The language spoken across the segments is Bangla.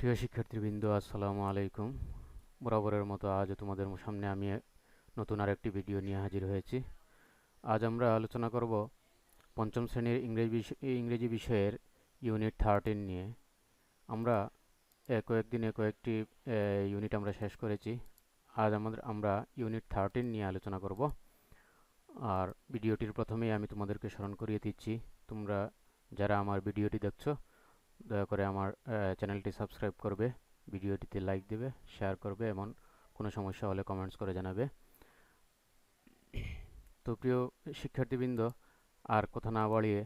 প্রিয় শিক্ষার্থীবৃন্দ, আসসালামু আলাইকুম। বরাবরের মতো আজও তোমাদের সামনে আমি নতুন আরেকটি ভিডিও নিয়ে হাজির হয়েছি। আজ আমরা আলোচনা করব পঞ্চম শ্রেণীর ইংরেজি বিষয়ের ইউনিট 13 নিয়ে। আমরা কয়েকদিনে কয়েকটি ইউনিট আমরা শেষ করেছি। আজ আমরা ইউনিট 13 নিয়ে আলোচনা করব। আর ভিডিওটির প্রথমেই আমি তোমাদেরকে স্মরণ করিয়ে দিচ্ছি, তোমরা যারা আমার ভিডিওটি দেখছো দয়া করে আমার চ্যানেলটি সাবস্ক্রাইব করবে, ভিডিওটিতে লাইক দেবে, শেয়ার করবে, এমন কোনো সমস্যা হলে কমেন্টস করে জানাবে। তো প্রিয় শিক্ষার্থীবৃন্দ, আর কথা না বাড়িয়ে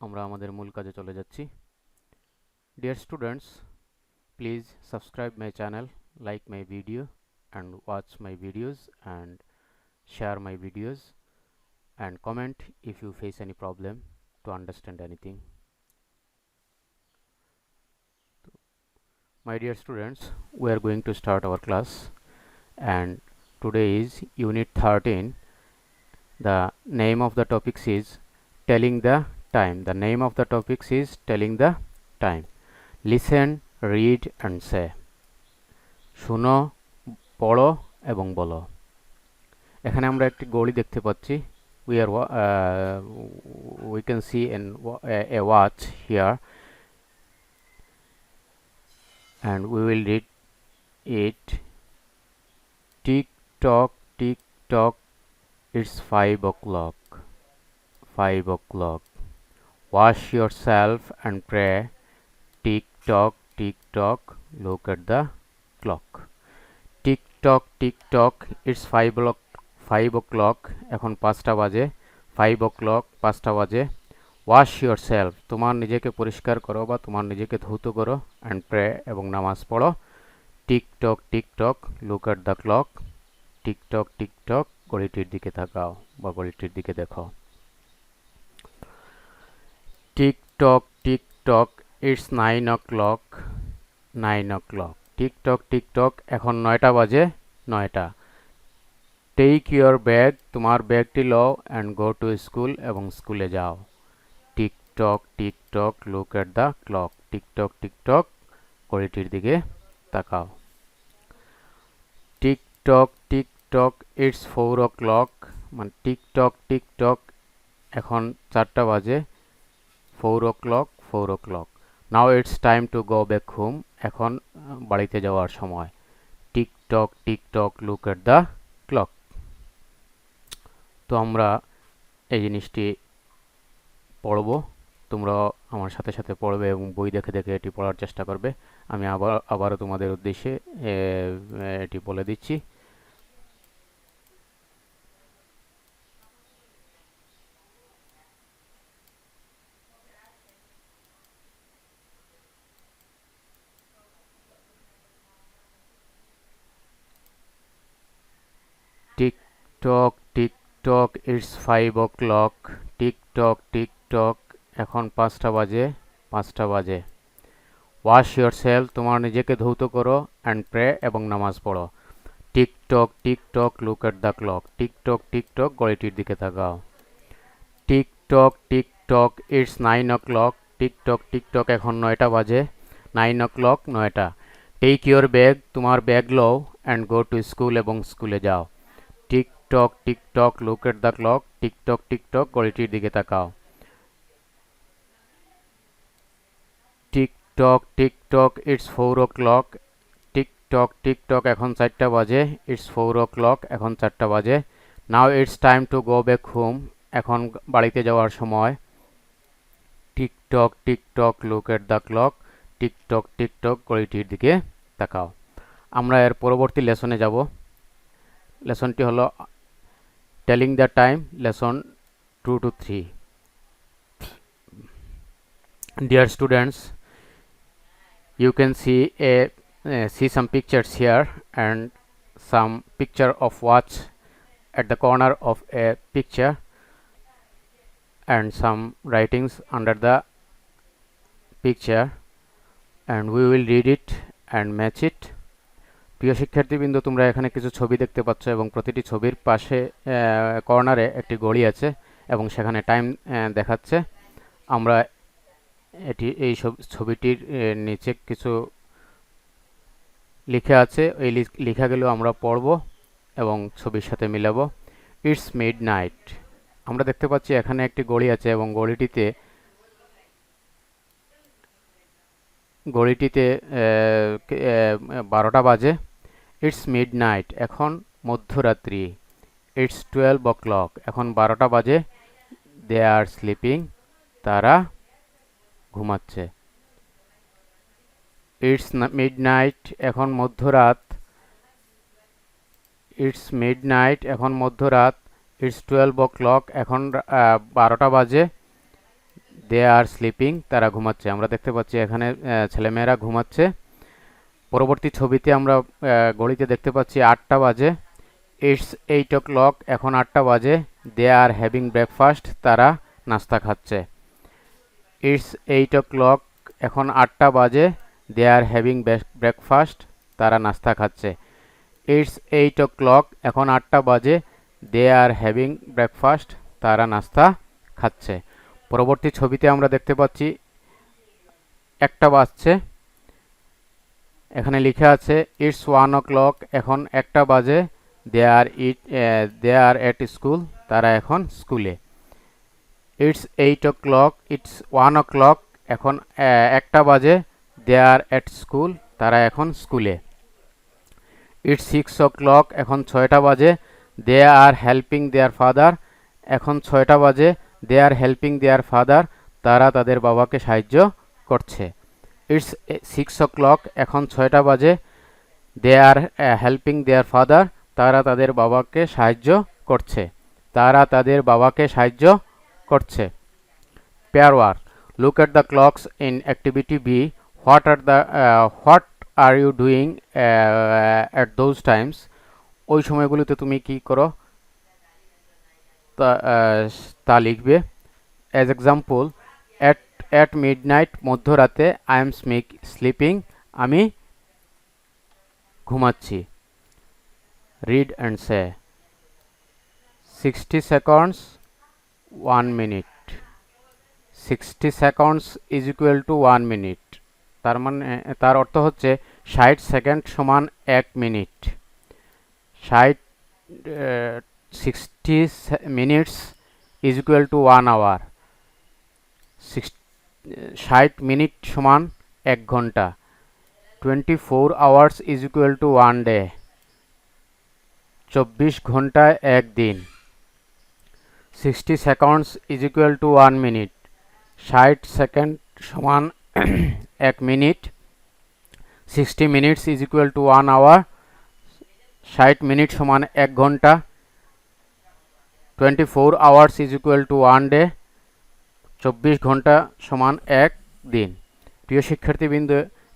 আমরা আমাদের মূল কাজে চলে যাচ্ছি। Dear students, please subscribe my channel, like my video and watch my videos and share my videos and comment if you face any problem to understand anything. My dear students, we are going to start our class, and today is unit 13. The name of the topic is telling the time. The name of the topic is telling the time. Listen, read and say. শুনো, পড়ো এবং বলো। এখানে আমরা একটি ঘড়ি দেখতে পাচ্ছি। We can see a watch here, and we will read it. Tick tock, tick tock, it's 5 o'clock. 5 o'clock. Wash yourself and pray. Tick tock, look at the clock. Tick tock, it's 5 o'clock. এখন 5টা বাজে। 5 o'clock, 5টা বাজে। Wash yourself, তোমার নিজেকে পরিষ্কার করো বা তোমার নিজেকে ধৌত করো, and pray, এবং নামাজ পড়ো। Tick tock, look at the clock. Tick tock, ঘড়িটির দিকে তাকাও বা ঘড়িটির দিকে দেখো। Tick tock, it's 9 o'clock. 9 o'clock. Tick tock, এখন 9টা বাজে। 9টা। Take your bag, তোমার ব্যাগটি লও, and go to school, এবং স্কুলে যাও। Tick tock, look at the clock. Tick tock, ঘড়িটির দিকে তাকাও। Tick tock, it's 4 o'clock. মানে tick tock, এখন 4টা বাজে। 4 o'clock. Now it's time to go back home. এখন বাড়িতে যাওয়ার সময়। Tick tock, look at the clock. তো আমরা এই জিনিসটি পড়ব। তোমরা আমার সাথে সাথে পড়বে এবং বই দেখে দেখে এটি পড়ার চেষ্টা করবে। আমি আবারও তোমাদের উদ্দেশ্যে এটি বলে দিচ্ছি। Tick tock, it's 5 o'clock. Tick tock, এখন 5টা বাজে। 5টা বাজে। Wash yourself, তোমার নিজেকে ধৌত করো, and pray, এবং নামাজ পড়ো। Tick tock, look at the clock. Tick tock, ঘড়িটির দিকে তাকাও। Tick tock, it's 9 o'clock. Tick tock, এখন 9টা বাজে। 9 o'clock, 9টা। Take your bag, তোমার ব্যাগ লও, and go to school, এবং স্কুলে যাও। Tick tock, look at the clock. Tick tock, ঘড়িটির দিকে তাকাও। Tick tock, it's 4 o'clock. Tick tock, এখন 4টা বাজে। It's 4 o'clock, এখন 4টা বাজে। Now it's time to go back home. এখন বাড়িতে যাওয়ার সময়। Tick tock, look at the clock. Tick tock, ঘড়িটির দিকে তাকাও। আমরা এর পরবর্তী লেসনে যাব। লেসনটি হলো telling the time, lesson 2 to 3. Dear students, you can see some pictures here, and some picture of watch at the corner of a picture, and some writings under the picture, and we will read it and match it. প্রিয় শিক্ষার্থীবৃন্দ, তোমরা এখানে কিছু ছবি দেখতে পাচ্ছ এবং প্রতিটি ছবির পাশে কর্নারে একটি ঘড়ি আছে এবং সেখানে টাইম দেখাচ্ছে। আমরা এই ছবিটির নিচে কিছু লেখা আছে, এই লেখাগুলো আমরা পড়ব এবং ছবির সাথে মিলাবো। It's midnight. আমরা দেখতে পাচ্ছি এখানে একটি ঘড়ি আছে এবং ঘড়িটিতে 12টা বাজে। ইটস মিডনাইট, এখন মধ্যরাত্রি। ইটস 12 o'clock, এখন 12টা বাজে। দে আর স্লিপিং, তারা ঘুমাচ্ছে। ইটস মিডনাইট, এখন মধ্যরাত। ইটস মিডনাইট, এখন মধ্যরাত। ইটস 12 o'clock, এখন 12টা বাজে। দে আর স্লিপিং, তারা ঘুমাচ্ছে। আমরা দেখতে পাচ্ছি এখানে ছেলেমেয়েরা ঘুমাচ্ছে। পরবর্তী ছবিতে আমরা ঘড়িতে দেখতে পাচ্ছি 8টা বাজে। ইটস 8 o'clock, এখন 8টা বাজে। দে আর হ্যাভিং ব্রেকফাস্ট, তারা নাস্তা খাচ্ছে। ইটস 8 o'clock, এখন 8টা বাজে। দে আর হ্যাভিং ব্রেকফাস্ট, তারা নাস্তা খাচ্ছে। ইটস 8 o'clock, এখন 8টা বাজে। দে আর হ্যাভিং ব্রেকফাস্ট, তারা নাস্তা খাচ্ছে। পরবর্তী ছবিতে আমরা দেখতে পাচ্ছি 1টা বাজছে। এখানে লেখা আছে ইটস 1 o'clock, এখন 1টা বাজে। দে আর এট স্কুল, তারা এখন স্কুলে। ইটস 8 o'clock, ইটস 1 o'clock, এখন 1টা বাজে। দে আর এট স্কুল, তারা এখন স্কুলে। ইটস 6 o'clock, এখন 6টা বাজে। দে আর হেল্পিং দেয়ার ফাদার, এখন 6টা বাজে। দে আর হেল্পিং দেয়ার ফাদার, তারা তাদের বাবাকে সাহায্য করছে। ইটস 6 o'clock, এখন 6টা বাজে। দে আর হেল্পিং দেয়ার ফাদার, তারা তাদের বাবাকে সাহায্য করছে। তারা তাদের বাবাকে সাহায্য করছে। Pair work. Look at the clocks in activity B. What are you doing at those times? ওই সময়গুলোতে তুমি কি করো তা লিখবে। অ্যাজ এক্সাম্পল, অ্যাট মিডনাইট, মধ্যরাতে। আই এম স্লিপিং, আমি ঘুমাচ্ছি। Read and say. 60 seconds, 1 minute. 60 seconds is equal to 1 minute. তার অর্থ হচ্ছে 60 সেকেন্ড সমান 1 minute. 60 minutes is equal to 1 hour. 60 minute সমান 1 ঘন্টা। 24 hours is equal to 1 day. 24 ঘন্টায় 1 দিন। 60 seconds is equal to 1 minute. 60 second সমান 1 minute. 60 minutes is equal to 1 hour. 60 minute সমান 1 ঘন্টা। 24 hours is equal to 1 day. 24 ঘন্টা সমান 1 দিন। প্রিয় শিক্ষার্থীবৃন্দ,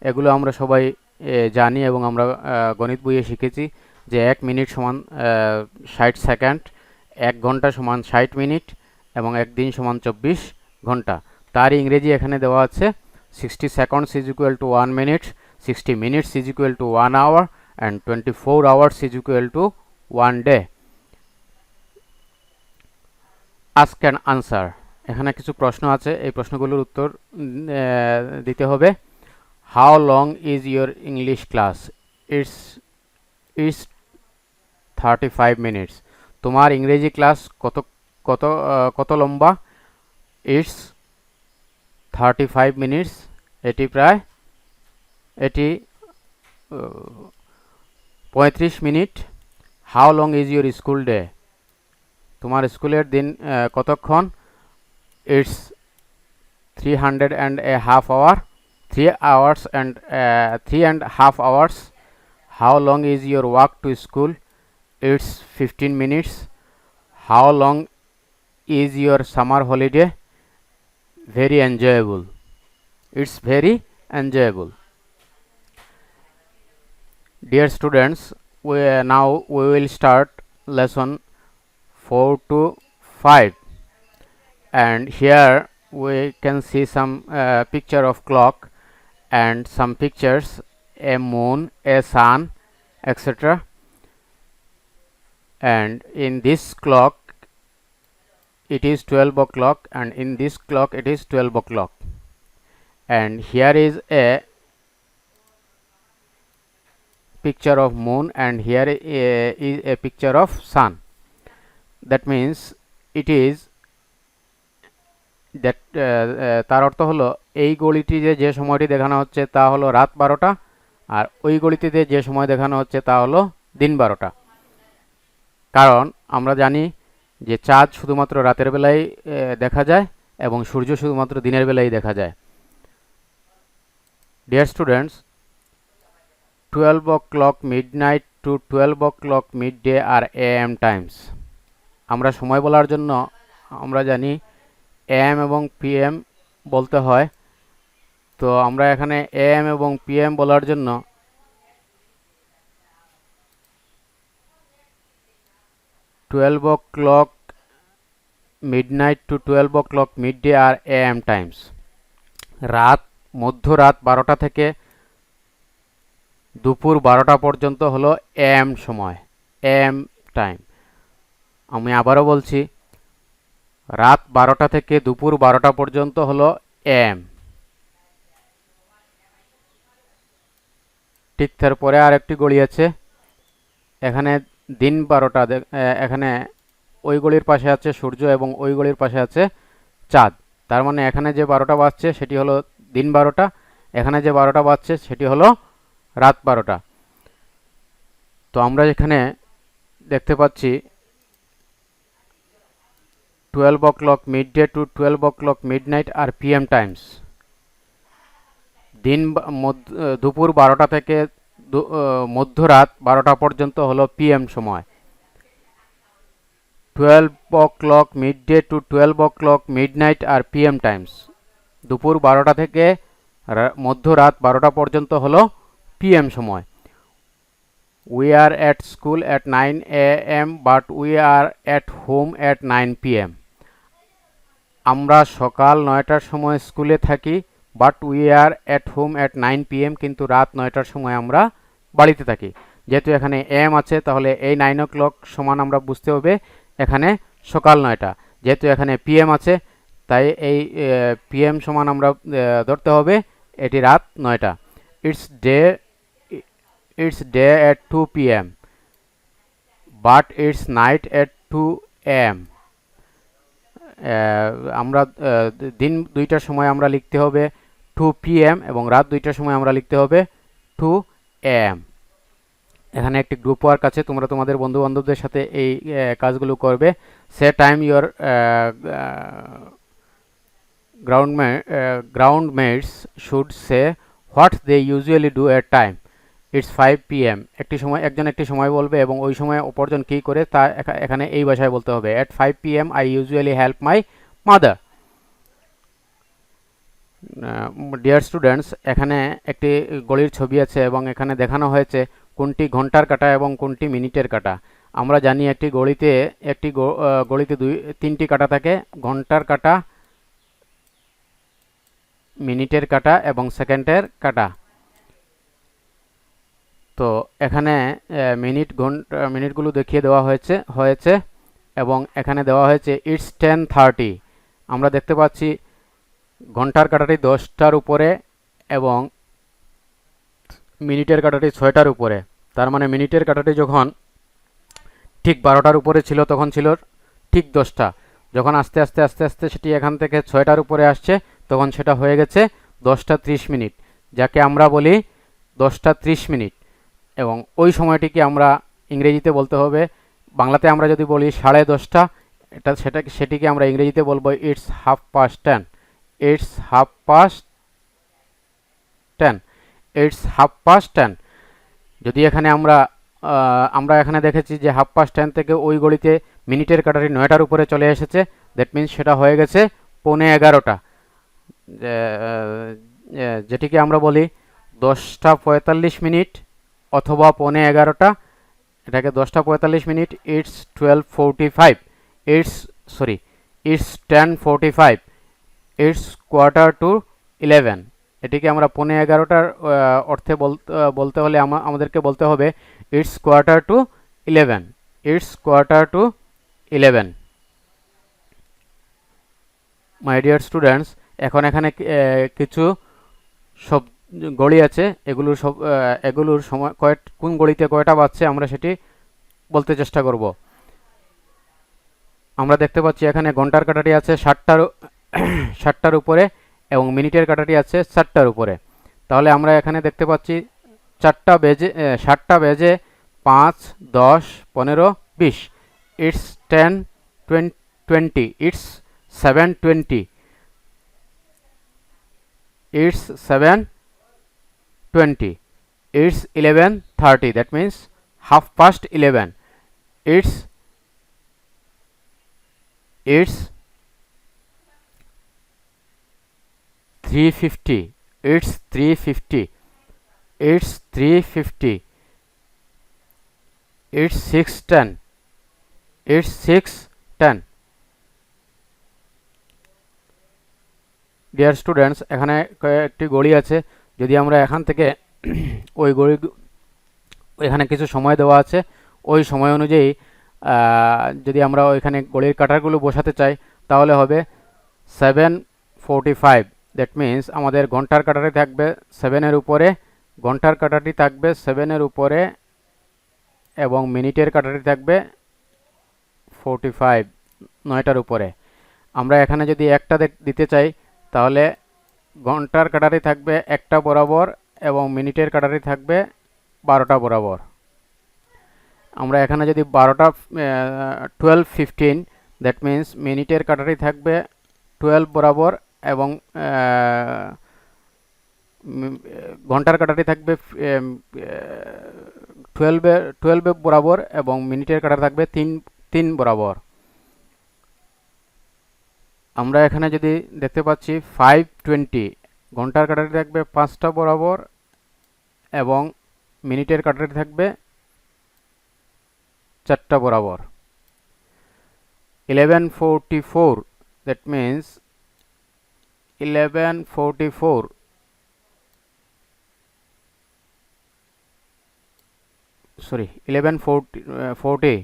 এগুলো আমরা সবাই জানি এবং আমরা গণিত বইয়ে শিখেছি যে 1 মিনিট সমান 60 সেকেন্ড, 1 ঘন্টা সমান 60 মিনিট এবং 1 দিন সমান 24 ঘন্টা। তার ইংরেজি এখানে দেওয়া আছে 60 seconds is equal to 1 minute, 60 minutes is equal to 1 hour and 24 hours is equal to 1 day. Ask and answer. এখানে কিছু প্রশ্ন আছে, এই প্রশ্নগুলোর উত্তর দিতে হবে। How long is your English class? It's 35 minutes. তোমার ইংরেজি ক্লাস কত লম্বা? It's 35 minutes. এটি 35 minute. How long is your school day? তোমার স্কুলের দিন কতক্ষণ? It's 3.5 hours. 3.5 hours. How long is your walk to school? It's 15 minutes. How long is your summer holiday? Very enjoyable. It's very enjoyable. Dear students, now we will start lesson 4 to 5, and here we can see some picture of clock and some pictures, a moon, a sun, etc. And in this clock it is 12 o'clock, and in this clock it is 12 o'clock. and here is a picture of moon and here is a picture of sun. That means it is that তার অর্থ হলো এই গলিটিতে যে সময়টি দেখানো হচ্ছে তা হলো রাত 12টা আর ওই গলিটিতে যে সময় দেখানো হচ্ছে তা হলো দিন 12টা। কারণ আমরা জানি যে চাঁদ শুধুমাত্র রাতের বেলায় দেখা যায় এবং সূর্য শুধুমাত্র দিনের বেলায় দেখা যায়। Dear students, 12 o'clock midnight to 12 o'clock midday are AM times. আমরা সময় বলার জন্য আমরা জানি AM এবং PM বলতে হয়। তো আমরা এখানে AM এবং PM বলার জন্য twelve o'clock midnight to 12 o'clock midday আর AM টাইমস। মধ্যরাত 12টা থেকে দুপুর 12টা পর্যন্ত হলো AM সময়, AM টাইম। আমি আবারও বলছি, রাত 12টা থেকে দুপুর 12টা পর্যন্ত হলো AM। ঠিক তারপরে আর একটি গড়ি আছে, এখানে দিন 12টা, এখানে ওই গলির পাশে আছে সূর্য এবং ওই গলির পাশে আছে চাঁদ। তার মানে এখানে যে 12টা বাজছে সেটি হলো দিন 12টা, এখানে যে 12টা বাজছে সেটি হলো রাত 12টা। তো আমরা এখানে দেখতে পাচ্ছি 12 o'clock midday to 12 o'clock midnight আর PM টাইমস। দুপুর 12টা থেকে মধ্যরাত 12টা পর্যন্ত হলো PM সময়। 12 o'clock midday to 12 o'clock midnight আর PM টাইমস। দুপুর 12টা থেকে মধ্যরাত 12টা পর্যন্ত হলো PM সময়। We are at school at 9 AM but we are at home at 9 PM. আমরা সকাল 9টার সময় স্কুলে থাকি but we are at home at 9 PM, কিন্তু রাত 9টার সময় আমরা বাড়িতে থাকি। যেহেতু এখানে AM আছে তাহলে এই 9 o'clock সমান আমরা বুঝতে হবে এখানে সকাল 9টা। যেহেতু এখানে PM আছে তাই এই PM সমান আমরা ধরতে হবে এটি রাত 9টা। It's day at 2 PM but it's night at 2 AM. আমরা দিন 2টার সময় আমরা লিখতে হবে 2 PM এবং রাত 2টার সময় আমরা লিখতে হবে 2 AM। এখানে একটি গ্রুপ ওয়ার্ক আছে, তোমরা তোমাদের বন্ধু বান্ধবদের সাথে এই কাজগুলো করবে। সে time your groundmates should say what they usually do at time. It's 5 PM. একজন একটি সময় বলবে এবং ওই সময় অপরজন কী করে তা এখানে এই ভাষায় বলতে হবে। At 5 PM I usually help my mother. Dear students, এখানে একটি ঘড়ির ছবি আছে এবং এখানে দেখানো হয়েছে কোনটি ঘন্টার কাঁটা এবং কোনটি মিনিটের কাঁটা। আমরা জানি একটি ঘড়িতে 3টি কাঁটা থাকে, ঘন্টার কাঁটা, মিনিটের কাঁটা এবং সেকেন্ডের কাঁটা। তো এখানে মিনিটগুলো দেখিয়ে দেওয়া হয়েছে এবং এখানে দেওয়া হয়েছে ইটস 10:30। আমরা দেখতে পাচ্ছি ঘন্টার কাঁটাটি 10টার উপরে এবং মিনিটের কাঁটাটি 6টার উপরে। তার মানে মিনিটের কাঁটাটি যখন ঠিক 12টার উপরে ছিল তখন ছিল ঠিক 10টা। যখন আস্তে আস্তে আস্তে আস্তে সেটি এখান থেকে 6টার উপরে আসছে তখন সেটা হয়ে গেছে 10টা 30 মিনিট, যাকে আমরা বলি 10টা 30 মিনিট। এবং ওই সময়টিকে আমরা ইংরেজিতে বলতে হবে, বাংলাতে আমরা যদি বলি 10:30, সেটিকে আমরা ইংরেজিতে বলবো ইটস 10:30। It's 10:30. It's 10:30. যদি এখানে আমরা এখানে দেখেছি যে 10:30 থেকে ওই ঘড়িতে মিনিটের কাঁটাটি 9টার উপরে চলে এসেছে, দ্যাট মিনস সেটা হয়ে গেছে 11:15। যেটিকে আমরা বলি 10টা 45 মিনিট অথবা 11:15। এটাকে 10টা 45 মিনিট। It's 12:45. It's 10:45. It's 11:15। এটিকে আমরা 11:15টার অর্থে বলতে হলে আমাদেরকে বলতে হবে It's 11:15. It's 11:15. My dear students, এখন এখানে কিছু সব ঘড়ি আছে এগুলোর সময় কোন ঘড়িতে কয়টা বাজছে আমরা সেটি বলতে চেষ্টা করব। আমরা দেখতে পাচ্ছি এখানে ঘন্টার কাঁটাটি আছে 60টার উপরে এবং মিনিটের কাঁটাটি আছে 4টার উপরে। তাহলে আমরা এখানে দেখতে পাচ্ছি 7টা বেজে 5, 10, 15, 20। It's 10, 20, it's 7:20, it's 7:20, it's 11:30, that means 11:30, it's 3:50, it's 3:50, it's 3:50, it's 6:10, it's 6:10। Dear students, এখানে কয়েকটি ঘড়ি আছে। যদি আমরা এখান থেকে ওই ঘড়ি, এখানে কিছু সময় দেওয়া আছে, ওই সময় অনুযায়ী যদি আমরা ওইখানে ঘড়ির কাঁটাগুলো বসাতে চাই তাহলে হবে 7:45। দ্যাট মিন্স আমাদের ঘন্টার কাঁটাটি থাকবে 7-এর উপরে, ঘন্টার কাঁটাটি থাকবে 7-এর উপরে এবং মিনিটের কাঁটাটি থাকবে 45, 9টার উপরে। আমরা এখানে যদি একটা দিতে চাই তাহলে ঘন্টার কাঁটাটি থাকবে 1টা বরাবর এবং মিনিটের কাঁটাটি থাকবে 12টা বরাবর। আমরা এখানে যদি 12:15, দ্যাট মিন্স মিনিটের কাঁটাটি থাকবে 12 বরাবর এবং ঘন্টার কাঁটাটি থাকবে 12 বরাবর এবং মিনিটের কাঁটা থাকবে 3 বরাবর। আমরা এখানে যদি দেখতে পাচ্ছি 5:20, ঘন্টার কাঁটাটি থাকবে 5টা বরাবর এবং মিনিটের কাঁটাটি থাকবে 4টা বরাবর। 11:44, that means 11:44, sorry 11:40,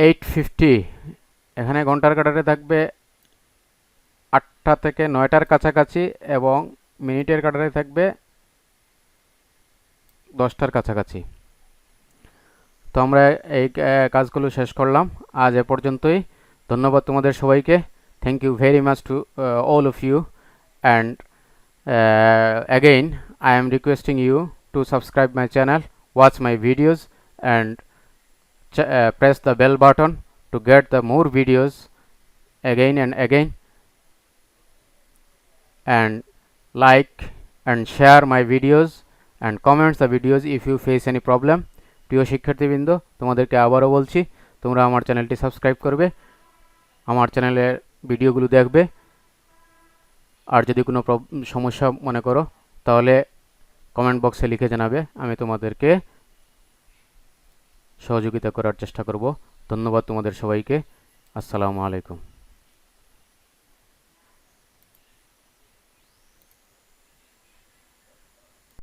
8:50, এখানে ঘন্টার কাঁটাটি থাকবে 8টা থেকে 9টার কাছাকাছি এবং মিনিটের কাঁটাটি থাকবে 10টার কাছাকাছি। তো আমরা এই কাজগুলো শেষ করলাম আজ এ পর্যন্তই। ধন্যবাদ তোমাদের সবাইকে। Thank you very much to all of you, and again I am requesting you to subscribe my channel, watch my videos, and press the bell button to get the more videos again and again, and like and share my videos and comment the videos if you face any problem. প্রিয় শিক্ষার্থীবৃন্দ, তোমাদেরকে আবারও বলছি, তোমরা আমার চ্যানেলটি সাবস্ক্রাইব করবে, আমার চ্যানেলের ভিডিওগুলো দেখবে, আর যদি কোনো সমস্যা মনে করো তাহলে কমেন্ট বক্সে লিখে জানাবে, আমি তোমাদেরকে সহযোগিতা করার চেষ্টা করব। ধন্যবাদ তোমাদের সবাইকে। আসসালামু আলাইকুম।